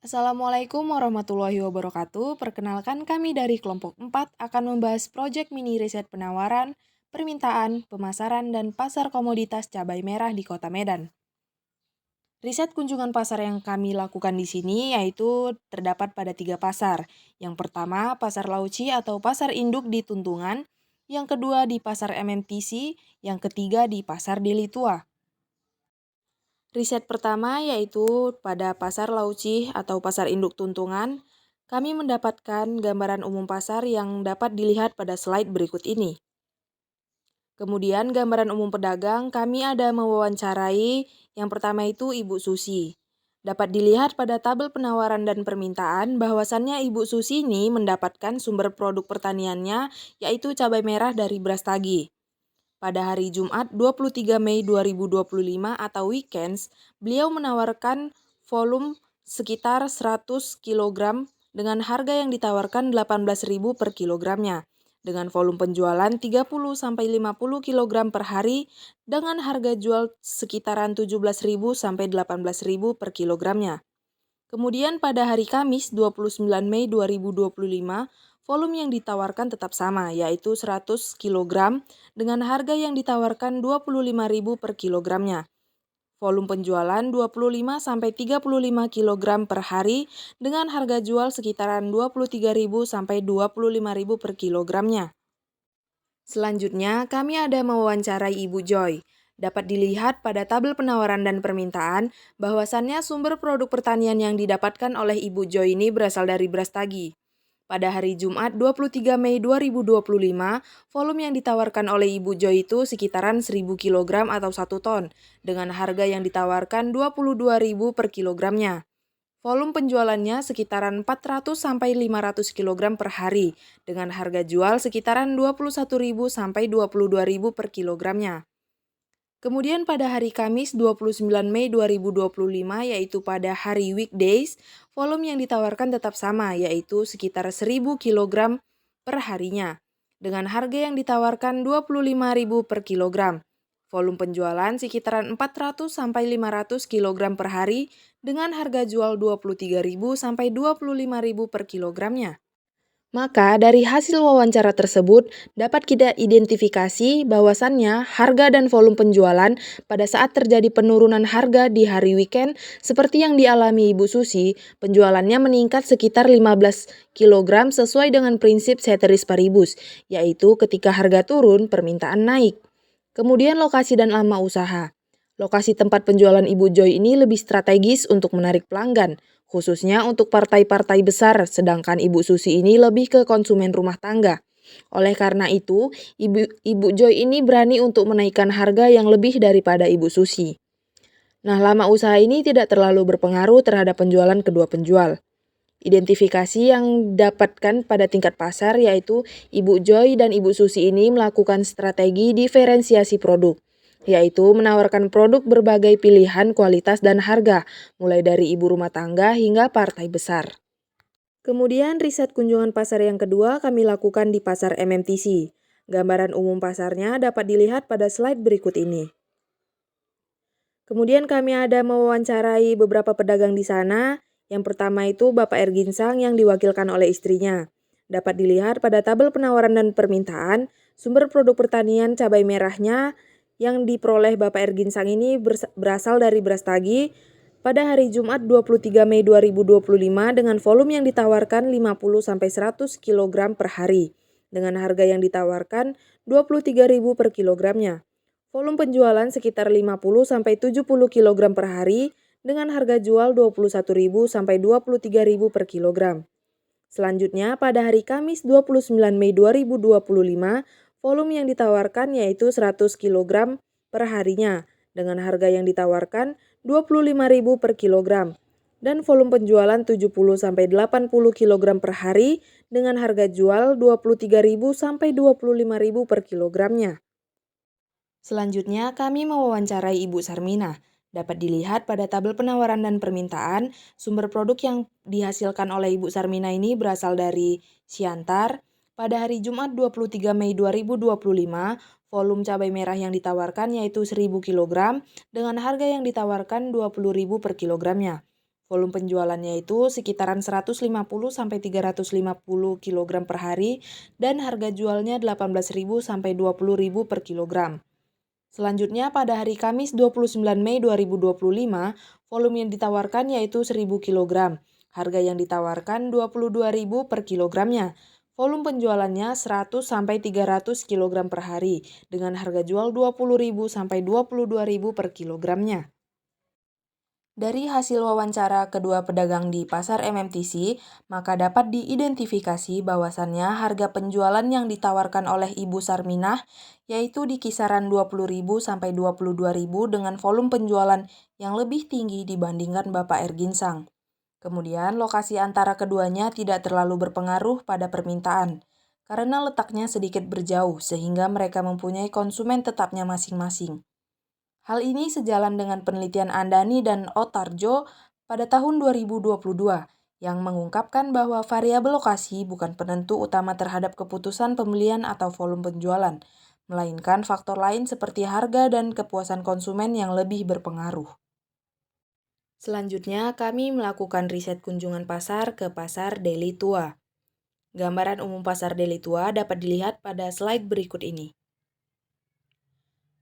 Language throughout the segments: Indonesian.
Assalamualaikum warahmatullahi wabarakatuh. Perkenalkan kami dari kelompok 4 akan membahas proyek mini riset penawaran, permintaan, pemasaran, dan pasar komoditas cabai merah di Kota Medan. Riset kunjungan pasar yang kami lakukan di sini yaitu terdapat pada 3 pasar. Yang pertama, Pasar Lauci atau Pasar Induk di Tuntungan. Yang kedua di Pasar MMTC. Yang ketiga di Pasar Deli Tua. Riset pertama yaitu pada Pasar Lauci atau Pasar Induk Tuntungan, kami mendapatkan gambaran umum pasar yang dapat dilihat pada slide berikut ini. Kemudian gambaran umum pedagang, kami ada mewawancarai yang pertama itu Ibu Susi. Dapat dilihat pada tabel penawaran dan permintaan bahwasannya Ibu Susi ini mendapatkan sumber produk pertaniannya yaitu cabai merah dari Brastagi. Pada hari Jumat 23 Mei 2025 atau weekends, beliau menawarkan volume sekitar 100 kg dengan harga yang ditawarkan 18.000 per kilogramnya. Dengan volume penjualan 30-50 kg per hari dengan harga jual sekitaran 17.000 sampai 18.000 per kilogramnya. Kemudian pada hari Kamis 29 Mei 2025, volume yang ditawarkan tetap sama, yaitu 100 kg dengan harga yang ditawarkan 25.000 per kilogramnya. Volume penjualan 25-35 kg per hari dengan harga jual sekitaran 23.000 sampai 25.000 per kilogramnya. Selanjutnya, kami ada mewawancarai Ibu Joy. Dapat dilihat pada tabel penawaran dan permintaan bahwasannya sumber produk pertanian yang didapatkan oleh Ibu Joy ini berasal dari Brastagi. Pada hari Jumat 23 Mei 2025, volume yang ditawarkan oleh Ibu Joy itu sekitaran 1.000 kg atau 1 ton, dengan harga yang ditawarkan 22.000 per kilogramnya. Volume penjualannya sekitaran 400 sampai 500 kg per hari, dengan harga jual sekitaran 21.000 sampai 22.000 per kilogramnya. Kemudian pada hari Kamis 29 Mei 2025 yaitu pada hari weekdays, volume yang ditawarkan tetap sama yaitu sekitar 1.000 kg per harinya dengan harga yang ditawarkan 25.000 per kilogram. Volume penjualan sekitaran 400 sampai 500 kg per hari dengan harga jual 23.000 sampai 25.000 per kilogramnya. Maka dari hasil wawancara tersebut dapat kita identifikasi bahwasannya harga dan volume penjualan pada saat terjadi penurunan harga di hari weekend seperti yang dialami Ibu Susi, penjualannya meningkat sekitar 15 kg sesuai dengan prinsip ceteris paribus, yaitu ketika harga turun, permintaan naik. Kemudian lokasi dan lama usaha. Lokasi tempat penjualan Ibu Joy ini lebih strategis untuk menarik pelanggan, khususnya untuk partai-partai besar, sedangkan Ibu Susi ini lebih ke konsumen rumah tangga. Oleh karena itu, Ibu Joy ini berani untuk menaikkan harga yang lebih daripada Ibu Susi. Nah, lama usaha ini tidak terlalu berpengaruh terhadap penjualan kedua penjual. Identifikasi yang didapatkan pada tingkat pasar yaitu Ibu Joy dan Ibu Susi ini melakukan strategi diferensiasi produk, yaitu menawarkan produk berbagai pilihan, kualitas, dan harga, mulai dari ibu rumah tangga hingga partai besar. Kemudian riset kunjungan pasar yang kedua kami lakukan di Pasar MMTC. Gambaran umum pasarnya dapat dilihat pada slide berikut ini. Kemudian kami ada mewawancarai beberapa pedagang di sana. Yang pertama itu Bapak Erginsang yang diwakilkan oleh istrinya. Dapat dilihat pada tabel penawaran dan permintaan, sumber produk pertanian cabai merahnya yang diperoleh Bapak Erginsang ini berasal dari Brastagi pada hari Jumat 23 Mei 2025 dengan volume yang ditawarkan 50-100 kg per hari, dengan harga yang ditawarkan 23.000 per kilogramnya. Volume penjualan sekitar 50-70 kg per hari dengan harga jual 21.000 sampai 23.000 per kilogram. Selanjutnya, pada hari Kamis 29 Mei 2025, volume yang ditawarkan yaitu 100 kg per harinya dengan harga yang ditawarkan 25.000 per kilogram dan volume penjualan 70 sampai 80 kg per hari dengan harga jual 23.000 sampai 25.000 per kilogramnya. Selanjutnya, kami mewawancarai Ibu Sarmina. Dapat dilihat pada tabel penawaran dan permintaan, sumber produk yang dihasilkan oleh Ibu Sarmina ini berasal dari Siantar. Pada hari Jumat 23 Mei 2025, volume cabai merah yang ditawarkan yaitu 1.000 kg dengan harga yang ditawarkan 20.000 per kilogramnya. Volume penjualannya itu sekitaran 150 sampai 350 kg per hari dan harga jualnya 18.000 sampai 20.000 per kilogram. Selanjutnya pada hari Kamis 29 Mei 2025, volume yang ditawarkan yaitu 1.000 kg. Harga yang ditawarkan 22.000 per kilogramnya. Volume penjualannya 100 sampai 300 kg per hari dengan harga jual 20.000 sampai 22.000 per kilogramnya. Dari hasil wawancara kedua pedagang di pasar MMTC, maka dapat diidentifikasi bahwasannya harga penjualan yang ditawarkan oleh Ibu Sarminah yaitu di kisaran 20.000 sampai 22.000 dengan volume penjualan yang lebih tinggi dibandingkan Bapak Erginsang. Kemudian lokasi antara keduanya tidak terlalu berpengaruh pada permintaan karena letaknya sedikit berjauh sehingga mereka mempunyai konsumen tetapnya masing-masing. Hal ini sejalan dengan penelitian Andani dan Otarjo pada tahun 2022 yang mengungkapkan bahwa variabel lokasi bukan penentu utama terhadap keputusan pembelian atau volume penjualan, melainkan faktor lain seperti harga dan kepuasan konsumen yang lebih berpengaruh. Selanjutnya, kami melakukan riset kunjungan pasar ke Pasar Deli Tua. Gambaran umum Pasar Deli Tua dapat dilihat pada slide berikut ini.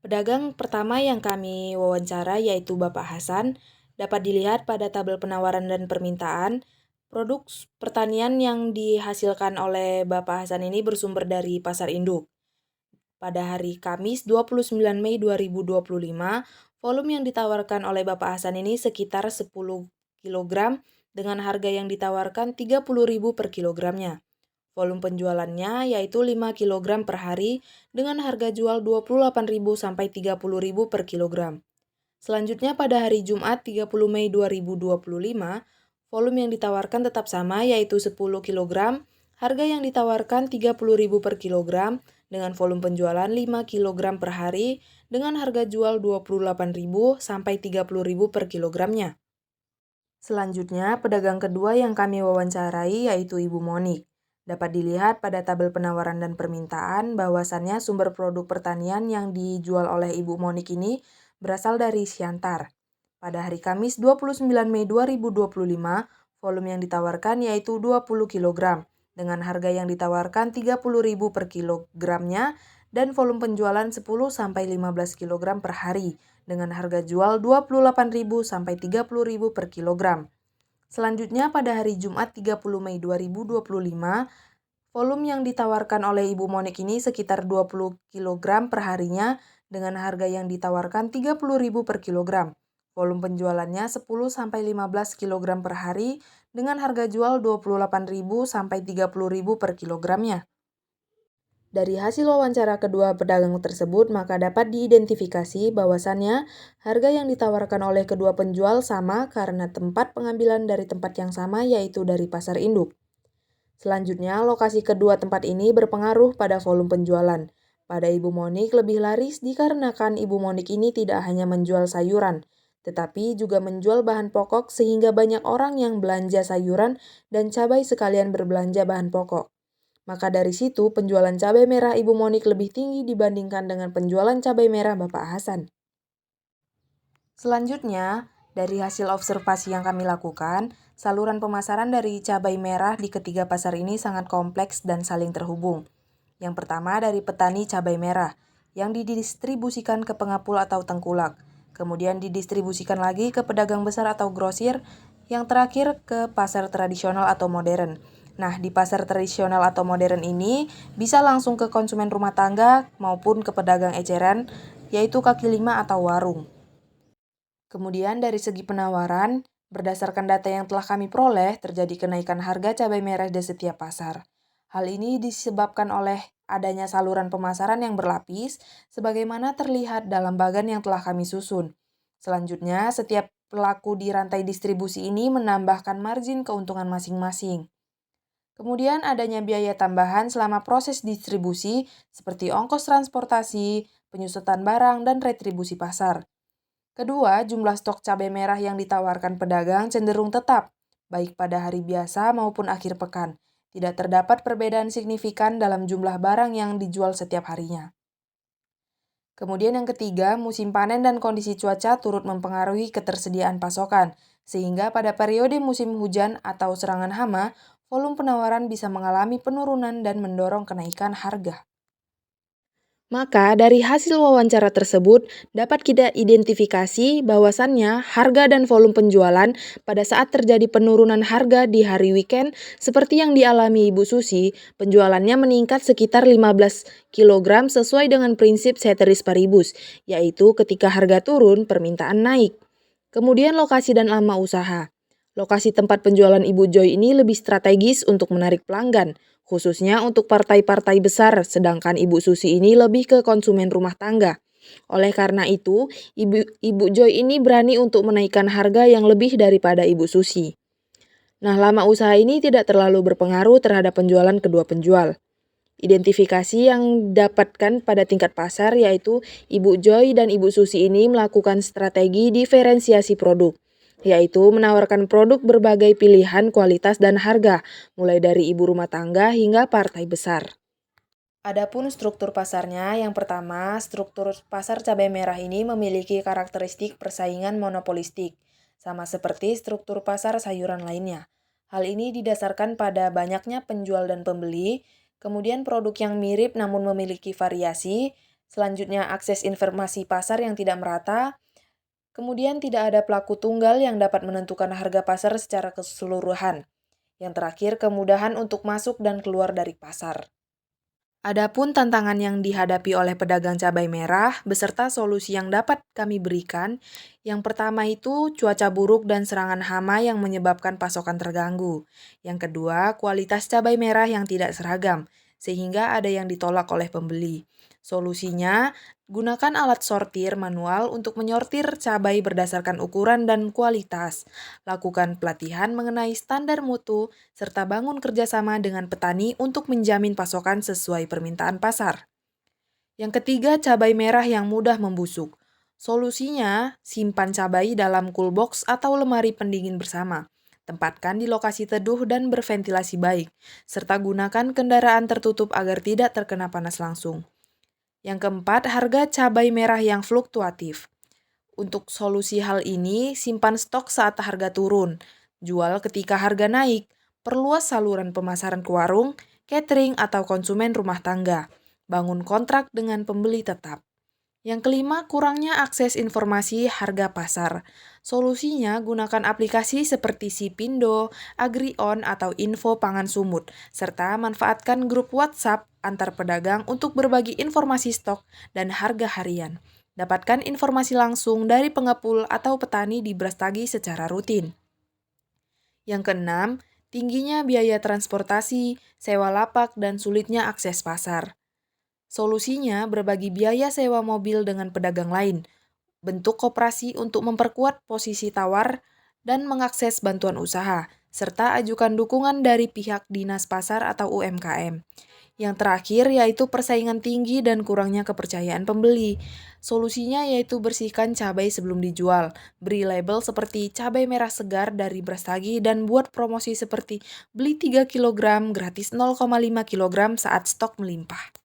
Pedagang pertama yang kami wawancara yaitu Bapak Hasan, dapat dilihat pada tabel penawaran dan permintaan. Produk pertanian yang dihasilkan oleh Bapak Hasan ini bersumber dari pasar induk. Pada hari Kamis 29 Mei 2025, volume yang ditawarkan oleh Bapak Hasan ini sekitar 10 kg dengan harga yang ditawarkan 30.000 per kilogramnya. Volume penjualannya yaitu 5 kg per hari dengan harga jual 28.000 sampai 30.000 per kilogram. Selanjutnya pada hari Jumat 30 Mei 2025, volume yang ditawarkan tetap sama yaitu 10 kg, harga yang ditawarkan 30.000 per kilogram dengan volume penjualan 5 kg per hari dengan harga jual 28.000 sampai 30.000 per kilogramnya. Selanjutnya, pedagang kedua yang kami wawancarai yaitu Ibu Monik. Dapat dilihat pada tabel penawaran dan permintaan bahwasannya sumber produk pertanian yang dijual oleh Ibu Monik ini berasal dari Siantar. Pada hari Kamis 29 Mei 2025, volume yang ditawarkan yaitu 20 kg dengan harga yang ditawarkan 30.000 per kilogramnya dan volume penjualan 10 sampai 15 kg per hari dengan harga jual 28.000 sampai 30.000 per kilogram. Selanjutnya pada hari Jumat 30 Mei 2025, volume yang ditawarkan oleh Ibu Monik ini sekitar 20 kg per harinya dengan harga yang ditawarkan 30.000 per kilogram. Volume penjualannya 10 sampai 15 kg per hari dengan harga jual 28.000 sampai 30.000 per kilogramnya. Dari hasil wawancara kedua pedagang tersebut, maka dapat diidentifikasi bahwasannya harga yang ditawarkan oleh kedua penjual sama karena tempat pengambilan dari tempat yang sama yaitu dari pasar induk. Selanjutnya, lokasi kedua tempat ini berpengaruh pada volume penjualan. Pada Ibu Monik lebih laris dikarenakan Ibu Monik ini tidak hanya menjual sayuran, tetapi juga menjual bahan pokok sehingga banyak orang yang belanja sayuran dan cabai sekalian berbelanja bahan pokok. Maka dari situ penjualan cabai merah Ibu Monik lebih tinggi dibandingkan dengan penjualan cabai merah Bapak Hasan. Selanjutnya, dari hasil observasi yang kami lakukan, saluran pemasaran dari cabai merah di ketiga pasar ini sangat kompleks dan saling terhubung. Yang pertama dari petani cabai merah, yang didistribusikan ke pengapul atau tengkulak, kemudian didistribusikan lagi ke pedagang besar atau grosir, yang terakhir ke pasar tradisional atau modern. Nah, di pasar tradisional atau modern ini bisa langsung ke konsumen rumah tangga maupun ke pedagang eceran, yaitu kaki lima atau warung. Kemudian dari segi penawaran, berdasarkan data yang telah kami peroleh, terjadi kenaikan harga cabai merah di setiap pasar. Hal ini disebabkan oleh adanya saluran pemasaran yang berlapis, sebagaimana terlihat dalam bagan yang telah kami susun. Selanjutnya, setiap pelaku di rantai distribusi ini menambahkan margin keuntungan masing-masing. Kemudian adanya biaya tambahan selama proses distribusi seperti ongkos transportasi, penyusutan barang, dan retribusi pasar. Kedua, jumlah stok cabai merah yang ditawarkan pedagang cenderung tetap, baik pada hari biasa maupun akhir pekan. Tidak terdapat perbedaan signifikan dalam jumlah barang yang dijual setiap harinya. Kemudian yang ketiga, musim panen dan kondisi cuaca turut mempengaruhi ketersediaan pasokan, sehingga pada periode musim hujan atau serangan hama, volume penawaran bisa mengalami penurunan dan mendorong kenaikan harga. Maka dari hasil wawancara tersebut dapat kita identifikasi bahwasannya harga dan volume penjualan pada saat terjadi penurunan harga di hari weekend seperti yang dialami Ibu Susi, penjualannya meningkat sekitar 15 kg sesuai dengan prinsip ceteris paribus, yaitu ketika harga turun, permintaan naik. Kemudian lokasi dan lama usaha. Lokasi tempat penjualan Ibu Joy ini lebih strategis untuk menarik pelanggan, khususnya untuk partai-partai besar, sedangkan Ibu Susi ini lebih ke konsumen rumah tangga. Oleh karena itu, Ibu Joy ini berani untuk menaikkan harga yang lebih daripada Ibu Susi. Nah, lama usaha ini tidak terlalu berpengaruh terhadap penjualan kedua penjual. Identifikasi yang didapatkan pada tingkat pasar yaitu Ibu Joy dan Ibu Susi ini melakukan strategi diferensiasi produk, yaitu menawarkan produk berbagai pilihan kualitas dan harga, mulai dari ibu rumah tangga hingga partai besar. Adapun struktur pasarnya, yang pertama, struktur pasar cabai merah ini memiliki karakteristik persaingan monopolistik, sama seperti struktur pasar sayuran lainnya. Hal ini didasarkan pada banyaknya penjual dan pembeli, kemudian produk yang mirip namun memiliki variasi, selanjutnya akses informasi pasar yang tidak merata, kemudian tidak ada pelaku tunggal yang dapat menentukan harga pasar secara keseluruhan. Yang terakhir, kemudahan untuk masuk dan keluar dari pasar. Adapun tantangan yang dihadapi oleh pedagang cabai merah beserta solusi yang dapat kami berikan, yang pertama itu cuaca buruk dan serangan hama yang menyebabkan pasokan terganggu. Yang kedua, kualitas cabai merah yang tidak seragam, sehingga ada yang ditolak oleh pembeli. Solusinya, gunakan alat sortir manual untuk menyortir cabai berdasarkan ukuran dan kualitas. Lakukan pelatihan mengenai standar mutu, serta bangun kerjasama dengan petani untuk menjamin pasokan sesuai permintaan pasar. Yang ketiga, cabai merah yang mudah membusuk. Solusinya, simpan cabai dalam cool box atau lemari pendingin bersama. Tempatkan di lokasi teduh dan berventilasi baik, serta gunakan kendaraan tertutup agar tidak terkena panas langsung. Yang keempat, harga cabai merah yang fluktuatif. Untuk solusi hal ini, simpan stok saat harga turun, jual ketika harga naik, perluas saluran pemasaran ke warung, catering, atau konsumen rumah tangga, bangun kontrak dengan pembeli tetap. Yang kelima, kurangnya akses informasi harga pasar. Solusinya, gunakan aplikasi seperti Sipindo, Agrion, atau Info Pangan Sumut, serta manfaatkan grup WhatsApp antar pedagang untuk berbagi informasi stok dan harga harian. Dapatkan informasi langsung dari pengepul atau petani di Brastagi secara rutin. Yang keenam, tingginya biaya transportasi, sewa lapak, dan sulitnya akses pasar. Solusinya, berbagi biaya sewa mobil dengan pedagang lain, bentuk koperasi untuk memperkuat posisi tawar dan mengakses bantuan usaha, serta ajukan dukungan dari pihak dinas pasar atau UMKM. Yang terakhir yaitu persaingan tinggi dan kurangnya kepercayaan pembeli. Solusinya yaitu bersihkan cabai sebelum dijual, beri label seperti cabai merah segar dari Brastagi dan buat promosi seperti beli 3 kg gratis 0,5 kg saat stok melimpah.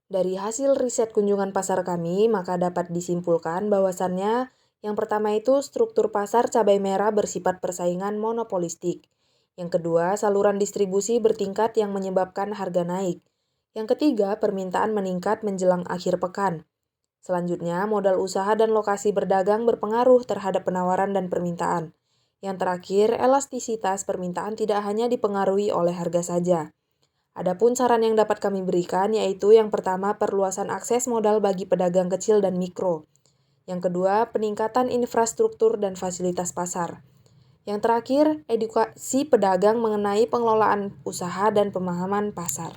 Dari hasil riset kunjungan pasar kami, maka dapat disimpulkan bahwasannya yang pertama itu struktur pasar cabai merah bersifat persaingan monopolistik. Yang kedua, saluran distribusi bertingkat yang menyebabkan harga naik. Yang ketiga, permintaan meningkat menjelang akhir pekan. Selanjutnya, modal usaha dan lokasi berdagang berpengaruh terhadap penawaran dan permintaan. Yang terakhir, elastisitas permintaan tidak hanya dipengaruhi oleh harga saja. Adapun saran yang dapat kami berikan yaitu yang pertama perluasan akses modal bagi pedagang kecil dan mikro. Yang kedua, peningkatan infrastruktur dan fasilitas pasar. Yang terakhir, edukasi pedagang mengenai pengelolaan usaha dan pemahaman pasar.